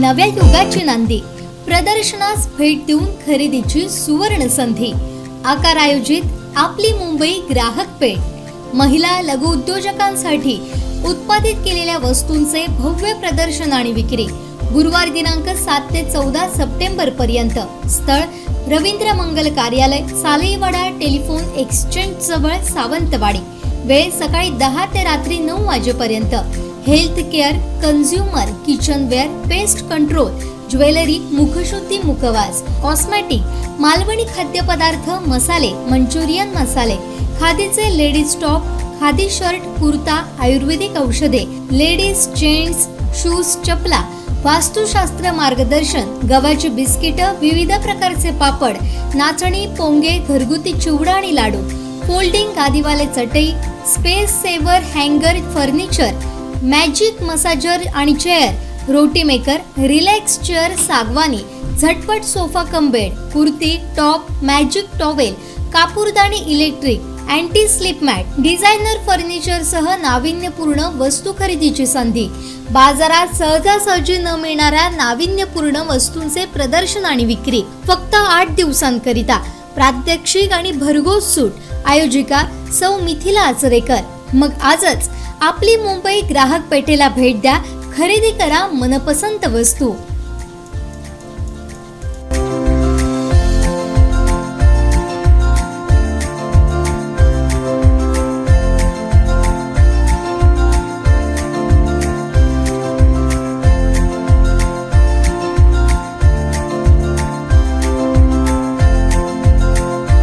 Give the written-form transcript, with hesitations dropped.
नव्या युगाची नांदी, प्रदर्शनास भेट देऊन खरेदीची सुवर्ण संधी। आकार आयोजित आपली मुंबई ग्राहक पेठ महिला लघु उद्योजकांसाठी उत्पादित केलेल्या वस्तूंचे भव्य प्रदर्शन आणि विक्री। गुरुवार दिनांक 7 ते 14 सप्टेंबर पर्यंत। स्थळ रवींद्र मंगल कार्यालय, सालेवाडा, टेलिफोन एक्सचेंज जवळ, सावंतवाडी। वेळ सकाळी 10 ते रात्री 9 वाजेपर्यंत। Health care, consumer, kitchenware, pest control, jewellery, मुखशुद्धी, मुखवास, कॉस्मेटिक, मालवणी खाद्यपदार्थ, मसाले, मंचुरियन मसाले, खादीचे ladies top, khadi shirt, kurta, Ayurvedic औषधे, लेडीज जेंट्स शूज, चपला, वास्तुशास्त्र मार्गदर्शन, गव्हाची बिस्किट, विविध प्रकारचे पापड, नाचणी, पोंगे, घरगुती चिवडा आणि लाडू, फोल्डिंग गादीवाले चटई, स्पेस सेवर हँगर, फर्निचर, मॅजिक मसाजर आणि chair, roti maker, relax chair, सागवानी, झटपट sofa cum bed, kurti, top, magic towel, कापूरदानी, electric, anti slip mat, designer furniture सह नाविन्यपूर्ण वस्तू खरेदीची संधी। बाजारात सहजासहजी न मिळणाऱ्या नाविन्यपूर्ण वस्तूंचे प्रदर्शन आणि विक्री फक्त 8 दिवसांकरिता। प्रात्यक्षिक आणि भरघोस सूट। आयोजिका सौ मिथिला आचरेकर। मग आजच आपली मुंबई ग्राहक पेठेला भेट द्या, खरेदी करा मनपसंत वस्तू।